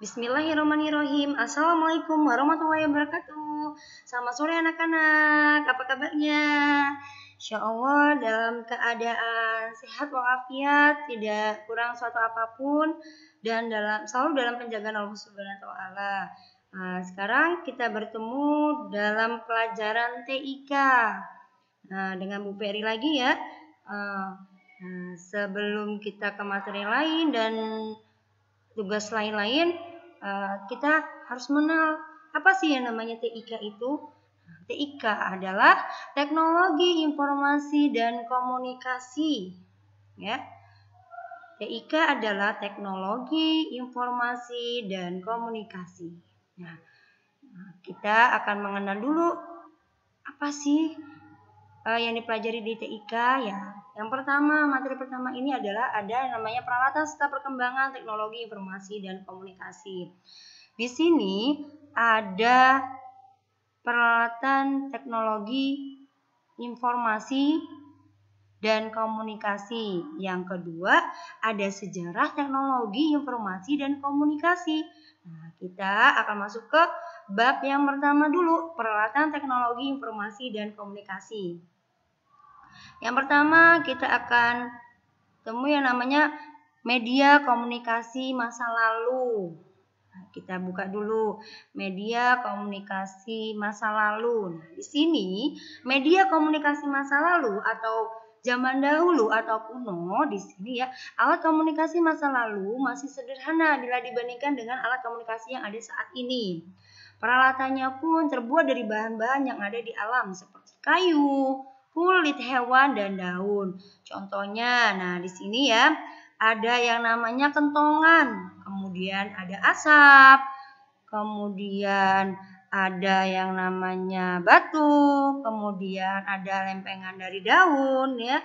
Bismillahirrahmanirrahim. Assalamualaikum warahmatullahi wabarakatuh. Selamat sore anak-anak. Apa kabarnya? Insya Allah dalam keadaan sehat walafiat, tidak kurang suatu apapun, dan selalu dalam penjagaan Allah Subhanahu wa Ta'ala. Nah, sekarang kita bertemu dalam pelajaran TIK. Nah, dengan Bu Peri lagi ya. Sebelum kita ke materi lain dan tugas lain-lain, kita harus mengenal apa sih yang namanya TIK itu. TIK adalah teknologi informasi dan komunikasi, ya. TIK adalah teknologi informasi dan komunikasi. Nah, kita akan mengenal dulu apa sih yang dipelajari di TIK ya. Yang pertama, materi pertama ini adalah ada yang namanya peralatan serta perkembangan teknologi informasi dan komunikasi. Di sini ada peralatan teknologi informasi dan komunikasi. Yang kedua, ada sejarah teknologi informasi dan komunikasi. Nah, kita akan masuk ke bab yang pertama dulu, peralatan teknologi informasi dan komunikasi. Yang pertama kita akan temui yang namanya media komunikasi masa lalu. Nah, kita buka dulu media komunikasi masa lalu. Nah, di sini media komunikasi masa lalu atau zaman dahulu atau kuno di sini ya, alat komunikasi masa lalu masih sederhana bila dibandingkan dengan alat komunikasi yang ada saat ini. Peralatannya pun terbuat dari bahan-bahan yang ada di alam seperti kayu, kulit hewan dan daun. Contohnya, nah di sini ya ada yang namanya kentongan, kemudian ada asap, kemudian ada yang namanya batu, kemudian ada lempengan dari daun ya.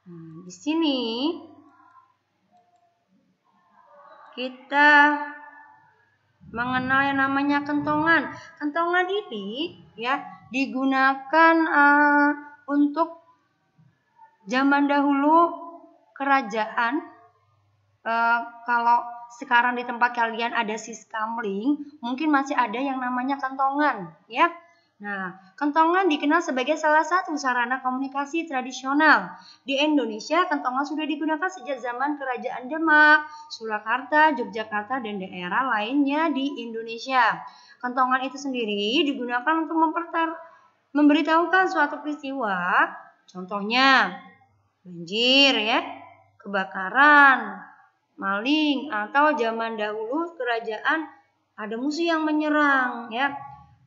Nah, di sini kita mengenal yang namanya kentongan. Kentongan ini ya digunakan untuk zaman dahulu kerajaan. Kalau sekarang di tempat kalian ada siskamling, mungkin masih ada yang namanya kentongan, ya. Nah, kentongan dikenal sebagai salah satu sarana komunikasi tradisional. Di Indonesia, kentongan sudah digunakan sejak zaman Kerajaan Demak, Surakarta, Yogyakarta, dan daerah lainnya di Indonesia. Kentongan itu sendiri digunakan untuk memberitahukan suatu peristiwa, contohnya banjir ya, kebakaran, maling, atau zaman dahulu kerajaan ada musuh yang menyerang ya.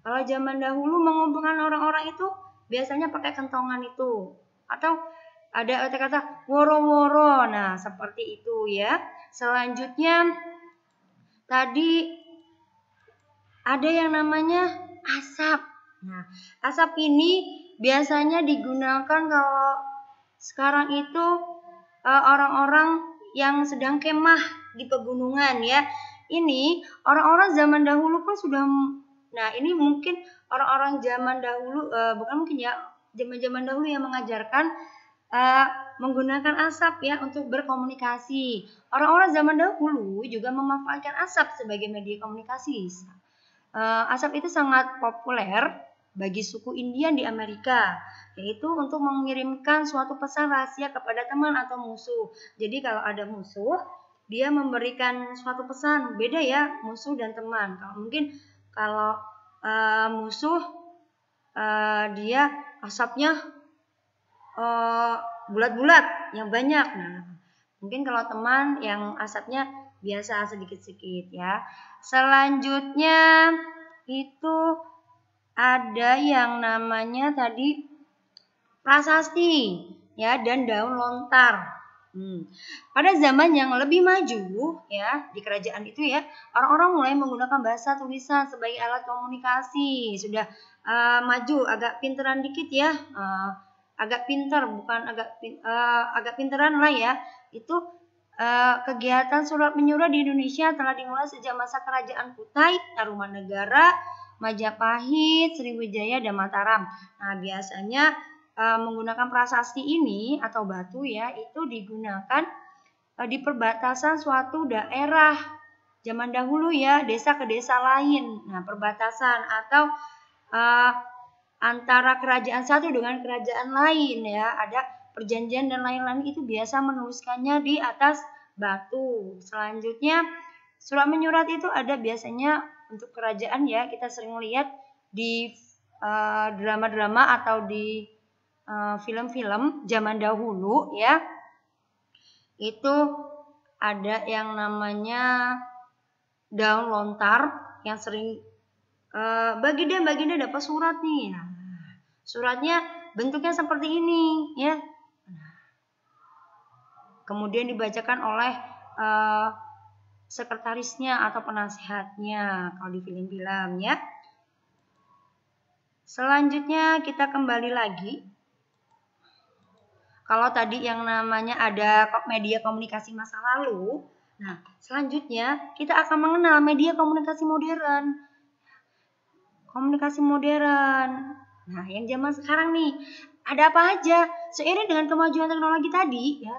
Kalau zaman dahulu mengumpulkan orang-orang itu biasanya pakai kentongan itu, atau ada kata-kata woro-woro. Nah, seperti itu ya. Selanjutnya tadi ada yang namanya asap. Nah, asap ini biasanya digunakan kalau sekarang itu orang-orang yang sedang kemah di pegunungan ya. Ini orang-orang zaman dahulu pun sudah, nah ini mungkin orang-orang zaman dahulu, bukan mungkin ya, zaman-zaman dahulu yang mengajarkan menggunakan asap ya untuk berkomunikasi. Orang-orang zaman dahulu juga memanfaatkan asap sebagai media komunikasi. Asap itu sangat populer bagi suku Indian di Amerika, yaitu untuk mengirimkan suatu pesan rahasia kepada teman atau musuh. Jadi kalau ada musuh, dia memberikan suatu pesan, beda ya musuh dan teman. Kalau musuh dia asapnya bulat-bulat yang banyak. Nah, mungkin kalau teman yang asapnya biasa sedikit-sedikit ya. Selanjutnya itu ada yang namanya tadi prasasti ya dan daun lontar. Pada zaman yang lebih maju ya di kerajaan itu ya, orang-orang mulai menggunakan bahasa tulisan sebagai alat komunikasi. Sudah maju, agak pinteran dikit ya, agak pinter, bukan agak pinteran lah ya. Itu kegiatan surat menyurat di Indonesia telah dimulai sejak masa kerajaan Kutai, Tarumanegara, Majapahit, Sriwijaya, dan Mataram. Nah, biasanya menggunakan prasasti ini atau batu ya, itu digunakan di perbatasan suatu daerah zaman dahulu ya, desa ke desa lain. Nah, perbatasan atau antara kerajaan satu dengan kerajaan lain ya, ada perjanjian dan lain-lain, itu biasa menuliskannya di atas batu. Selanjutnya surat menyurat itu ada biasanya untuk kerajaan ya, kita sering lihat di drama-drama atau di film-film zaman dahulu ya. Itu ada yang namanya daun lontar yang sering baginda dapat surat nih. Nah, suratnya bentuknya seperti ini ya. Kemudian dibacakan oleh sekretarisnya atau penasehatnya kalau di film-film ya. Selanjutnya kita kembali lagi. Kalau tadi yang namanya ada media komunikasi masa lalu, nah selanjutnya kita akan mengenal media komunikasi modern. Komunikasi modern. Nah, yang zaman sekarang nih, ada apa aja? Seiring dengan kemajuan teknologi tadi ya,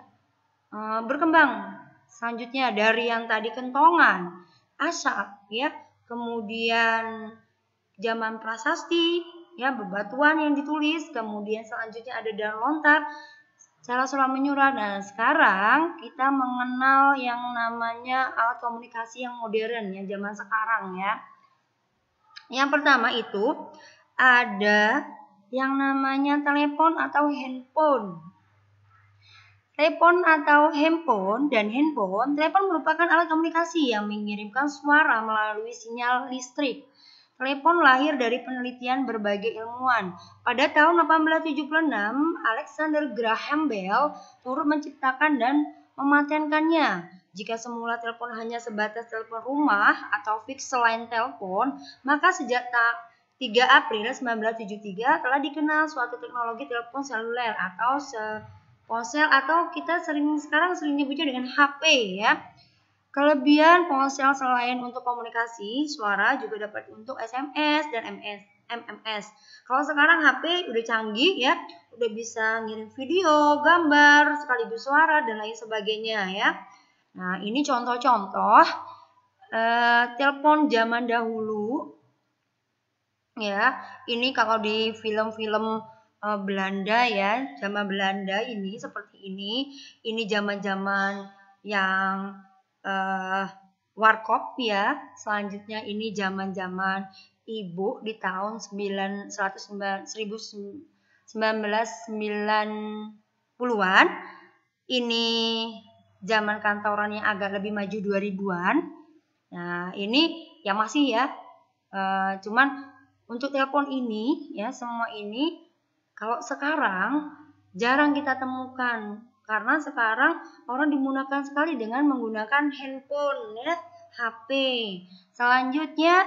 berkembang. Selanjutnya dari yang tadi kentongan, asap ya, kemudian zaman prasasti ya, bebatuan yang ditulis, kemudian selanjutnya ada daun lontar, cara surat menyurat. Nah, sekarang kita mengenal yang namanya alat komunikasi yang modern yang zaman sekarang ya. Yang pertama itu ada yang namanya telepon atau handphone. Telepon atau handphone dan handphone, telepon merupakan alat komunikasi yang mengirimkan suara melalui sinyal listrik. Telepon lahir dari penelitian berbagai ilmuwan. Pada tahun 1876, Alexander Graham Bell turut menciptakan dan mematenkannya. Jika semula telepon hanya sebatas telepon rumah atau fixed line telepon, maka sejak 3 April 1973 telah dikenal suatu teknologi telepon seluler atau ponsel atau kita sekarang sering nyebutnya dengan HP ya. Kelebihan ponsel selain untuk komunikasi, suara juga dapat untuk SMS dan MMS. Kalau sekarang HP udah canggih ya, udah bisa ngirim video, gambar, sekaligus suara dan lain sebagainya ya. Nah, ini contoh-contoh telepon zaman dahulu ya. Ini kalau di film-film Belanda ya, zaman Belanda ini seperti ini. Ini zaman-zaman yang warkop ya. Selanjutnya ini zaman-zaman ibu di tahun 1990-an. Ini zaman kantoran yang agak lebih maju 2000-an. Nah, ini yang masih ya. Cuman untuk telepon ini ya, semua ini kalau sekarang jarang kita temukan karena sekarang orang dimudahkan sekali dengan menggunakan handphone ya, HP. Selanjutnya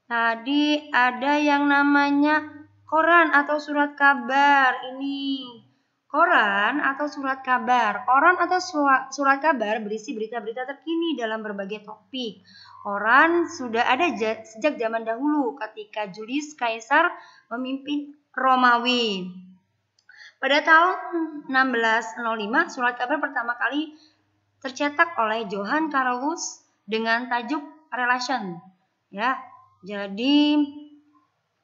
tadi ada yang namanya koran atau surat kabar. Ini koran atau surat kabar. Koran atau surat kabar berisi berita-berita terkini dalam berbagai topik. Koran sudah ada sejak zaman dahulu ketika Julius Caesar memimpin Romawi. Pada tahun 1605, surat kabar pertama kali tercetak oleh Johann Carolus dengan tajuk Relation. Ya, jadi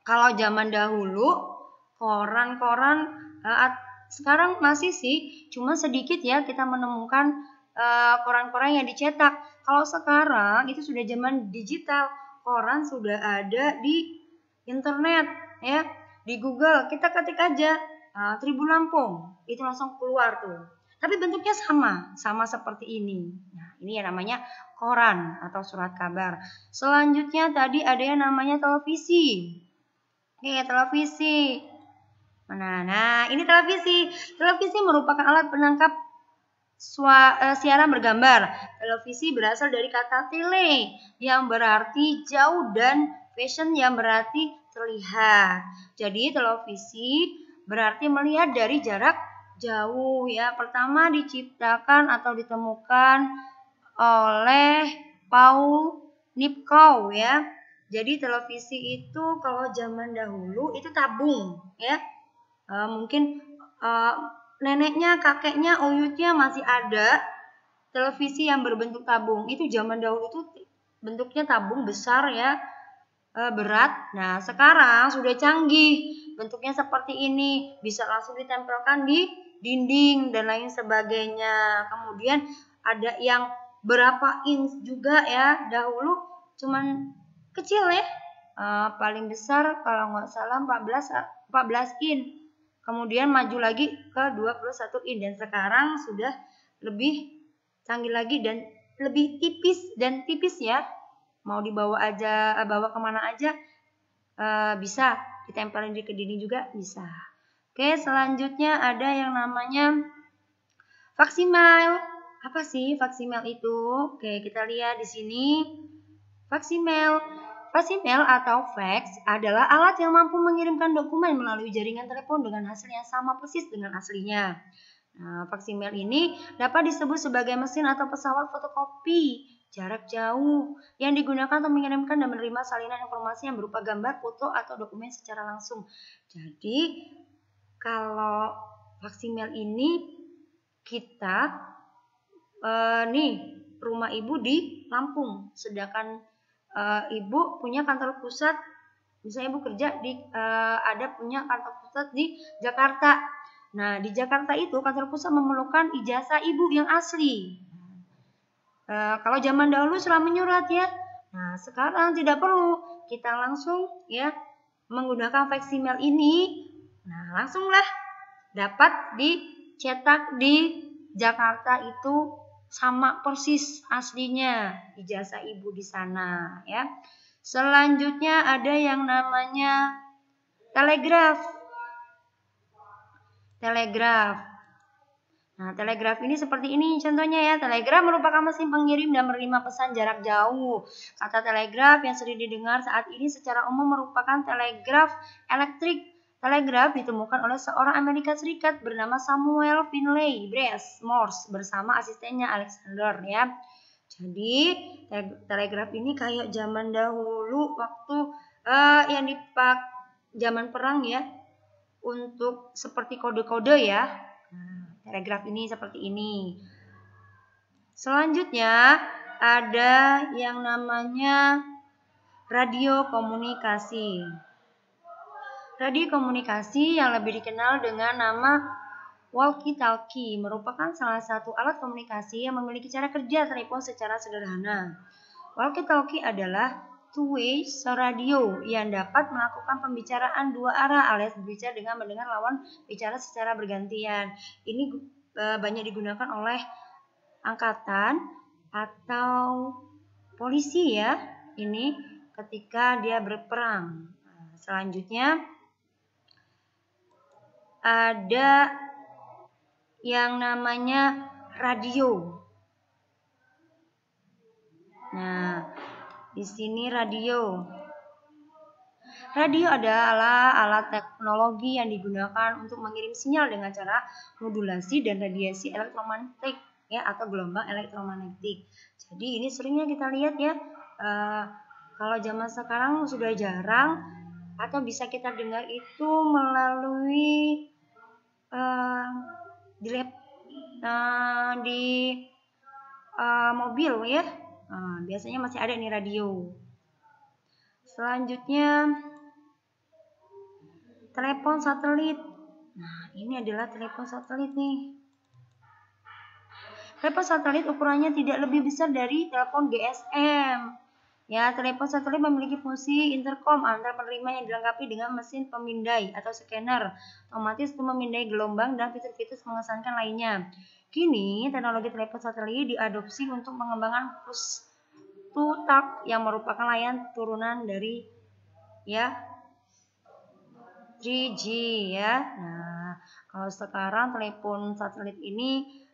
kalau zaman dahulu koran-koran sekarang masih sih, cuma sedikit ya kita menemukan koran-koran yang dicetak. Kalau sekarang itu sudah zaman digital, koran sudah ada di internet ya, di Google kita ketik aja Tribun Lampung, itu langsung keluar tuh. Tapi bentuknya sama seperti ini. Nah, ini yang namanya koran atau surat kabar. Selanjutnya tadi ada yang namanya televisi. Oke, televisi. Nah, ini televisi. Televisi merupakan alat penangkap siaran bergambar. Televisi berasal dari kata tele yang berarti jauh dan vision yang berarti terlihat. Jadi televisi berarti melihat dari jarak jauh ya. Pertama diciptakan atau ditemukan oleh Paul Nipkow ya. Jadi televisi itu kalau zaman dahulu itu tabung ya. Mungkin neneknya, kakeknya, oyutnya masih ada televisi yang berbentuk tabung. Itu zaman dahulu itu bentuknya tabung besar ya, berat. Nah, sekarang sudah canggih. Bentuknya seperti ini, bisa langsung ditempelkan di dinding dan lain sebagainya. Kemudian ada yang berapa inch juga ya. Dahulu cuman kecil ya. Paling besar kalau nggak salah 14 inch. Kemudian maju lagi ke 21 inch dan sekarang sudah lebih canggih lagi dan lebih tipis ya. Mau dibawa aja, bawa kemana aja bisa, ditempelin ke dinding juga bisa. Oke, selanjutnya ada yang namanya faksimile. Apa sih faksimile itu? Oke, kita lihat di sini. Faksimile atau fax adalah alat yang mampu mengirimkan dokumen melalui jaringan telepon dengan hasil yang sama persis dengan aslinya. Nah, faksimile ini dapat disebut sebagai mesin atau pesawat fotokopi jarak jauh yang digunakan untuk mengirimkan dan menerima salinan informasi yang berupa gambar, foto, atau dokumen secara langsung. Jadi, kalau faksimile ini kita rumah ibu di Lampung, sedangkan ibu punya kantor pusat, misalnya ibu kerja di ada punya kantor pusat di Jakarta. Nah, di Jakarta itu kantor pusat memerlukan ijazah ibu yang asli. Kalau zaman dahulu surat menyurat ya. Nah, sekarang tidak perlu. Kita langsung ya menggunakan faksimile ini. Nah, langsunglah dapat dicetak di Jakarta itu sama persis aslinya ijazah ibu di sana ya. Selanjutnya ada yang namanya telegraf. Nah, telegraf ini seperti ini contohnya ya. Telegraf merupakan mesin pengirim dan menerima pesan jarak jauh. Kata telegraf yang sering didengar saat ini secara umum merupakan telegraf elektrik. Telegraf ditemukan oleh seorang Amerika Serikat bernama Samuel Finley Morse bersama asistennya Alexander ya. Jadi telegraf ini kayak zaman dahulu waktu yang dipakai zaman perang ya, untuk seperti kode-kode ya. Telegraf ini seperti ini. Selanjutnya ada yang namanya radio komunikasi. Radio komunikasi yang lebih dikenal dengan nama walkie-talkie merupakan salah satu alat komunikasi yang memiliki cara kerja telepon secara sederhana. Walkie-talkie adalah two-way radio yang dapat melakukan pembicaraan dua arah alias berbicara dengan mendengar lawan bicara secara bergantian. Ini banyak digunakan oleh angkatan atau polisi ya. Ini ketika dia berperang. Selanjutnya ada yang namanya radio. Nah, di sini radio. Radio adalah alat teknologi yang digunakan untuk mengirim sinyal dengan cara modulasi dan radiasi elektromagnetik ya atau gelombang elektromagnetik. Jadi ini seringnya kita lihat ya. Kalau zaman sekarang sudah jarang atau bisa kita dengar itu melalui di mobil ya. Biasanya masih ada nih radio. Selanjutnya telepon satelit. Nah, ini adalah telepon satelit nih. Telepon satelit ukurannya tidak lebih besar dari telepon GSM. Ya, telepon satelit memiliki fungsi intercom antar penerima yang dilengkapi dengan mesin pemindai atau scanner otomatis untuk memindai gelombang dan fitur-fitur mengesankan lainnya. Kini, teknologi telepon satelit diadopsi untuk mengembangkan push to talk yang merupakan layanan turunan dari ya 3G ya. Nah, kalau sekarang telepon satelit ini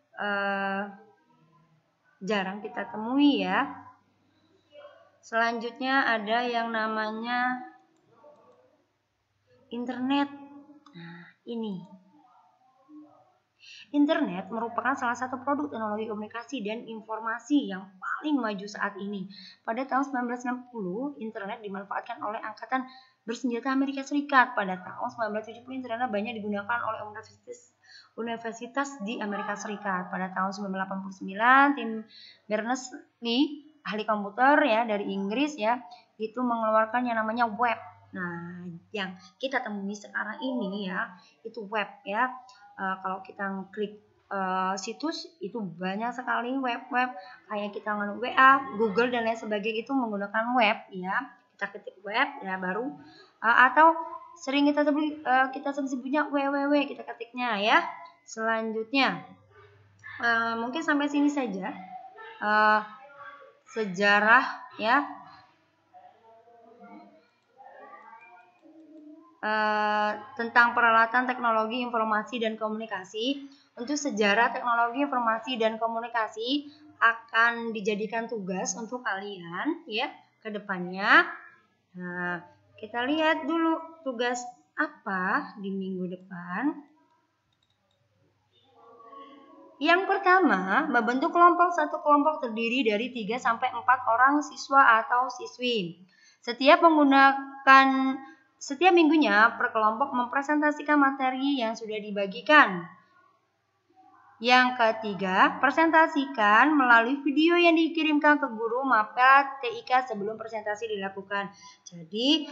jarang kita temui ya. Selanjutnya ada yang namanya internet. Nah, ini. Internet merupakan salah satu produk teknologi komunikasi dan informasi yang paling maju saat ini. Pada tahun 1960, internet dimanfaatkan oleh Angkatan Bersenjata Amerika Serikat. Pada tahun 1970, internet banyak digunakan oleh universitas di Amerika Serikat. Pada tahun 1989, tim Berners-Lee, ahli komputer ya dari Inggris ya, itu mengeluarkan yang namanya web. Nah, yang kita temui sekarang ini ya, itu web ya. Kalau kita klik situs itu banyak sekali web-web kayak kita WA, Google dan lain sebagainya itu menggunakan web ya. Kita ketik web ya baru atau sering kita sebutnya www kita ketiknya ya. Selanjutnya mungkin sampai sini saja sejarah ya. Tentang peralatan teknologi informasi dan komunikasi. Untuk sejarah teknologi informasi dan komunikasi akan dijadikan tugas untuk kalian ya ke depannya. Nah, kita lihat dulu tugas apa di minggu depan. Yang pertama, membentuk kelompok. Satu kelompok terdiri dari 3 sampai 4 orang siswa atau siswi. Setiap minggunya per kelompok mempresentasikan materi yang sudah dibagikan. Yang ketiga, presentasikan melalui video yang dikirimkan ke guru mapel TIK sebelum presentasi dilakukan. Jadi,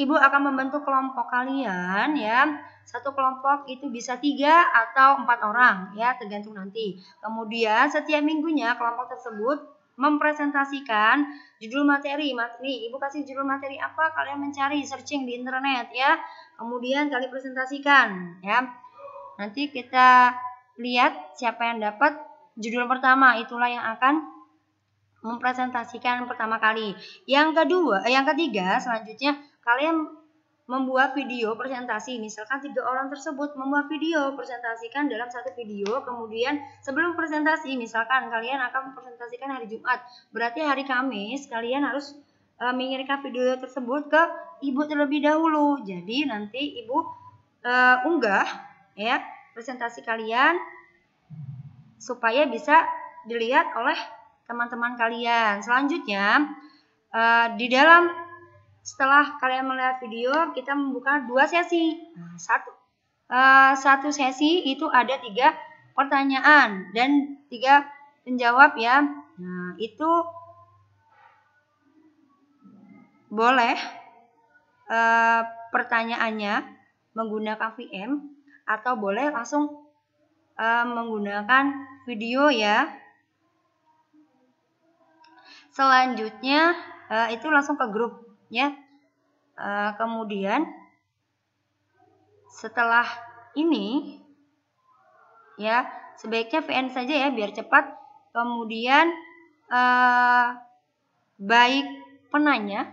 Ibu akan membentuk kelompok kalian ya. Satu kelompok itu bisa 3 atau 4 orang ya, tergantung nanti. Kemudian setiap minggunya kelompok tersebut mempresentasikan judul materi. Nih, Ibu kasih judul materi apa, kalian mencari searching di internet ya. Kemudian kalian presentasikan ya. Nanti kita lihat siapa yang dapat judul pertama, itulah yang akan mempresentasikan pertama kali. Yang ketiga selanjutnya kalian membuat video presentasi. Misalkan 3 orang tersebut membuat video, presentasikan dalam satu video. Kemudian sebelum presentasi, misalkan kalian akan mempresentasikan hari Jumat, berarti hari Kamis kalian harus mengirimkan video tersebut ke Ibu terlebih dahulu. Jadi nanti Ibu unggah ya presentasi kalian supaya bisa dilihat oleh teman-teman kalian. Selanjutnya setelah kalian melihat video, kita membuka 2 sesi. Satu sesi itu ada 3 pertanyaan dan 3 penjawab ya. Nah, itu boleh pertanyaannya menggunakan VM atau boleh langsung menggunakan video ya. Selanjutnya itu langsung ke grup ya. Kemudian setelah ini ya sebaiknya VN saja ya biar cepat. Kemudian baik penanya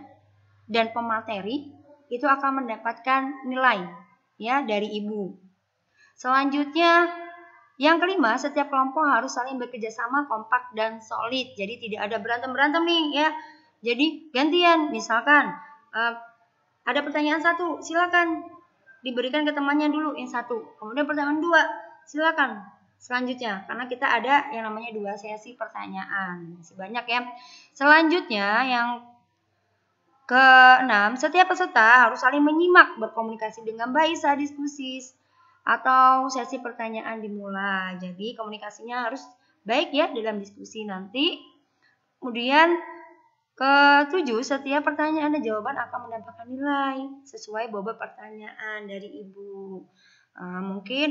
dan pemateri itu akan mendapatkan nilai ya dari Ibu. Selanjutnya yang kelima, setiap kelompok harus saling bekerja sama, kompak dan solid. Jadi tidak ada berantem-berantem nih ya. Jadi gantian, misalkan ada pertanyaan 1, silakan diberikan ke temannya dulu yang 1. Kemudian pertanyaan 2, silakan selanjutnya. Karena kita ada yang namanya 2 sesi pertanyaan. Masih banyak ya. Selanjutnya yang ke-6, setiap peserta harus saling menyimak, berkomunikasi dengan baik saat diskusi atau sesi pertanyaan dimulai. Jadi komunikasinya harus baik ya dalam diskusi nanti. Kemudian ke-7, setiap pertanyaan dan jawaban akan mendapatkan nilai sesuai bobot pertanyaan dari Ibu. Mungkin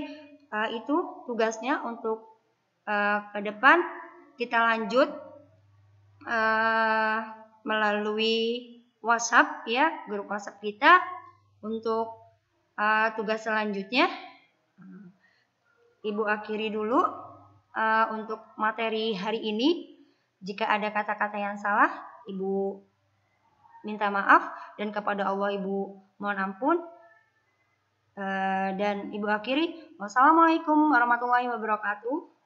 itu tugasnya untuk ke depan. Kita lanjut melalui WhatsApp ya, grup WhatsApp kita untuk tugas selanjutnya. Ibu akhiri dulu untuk materi hari ini. Jika ada kata-kata yang salah, Ibu minta maaf dan kepada Allah Ibu mohon ampun. Dan Ibu akhiri, wassalamualaikum warahmatullahi wabarakatuh.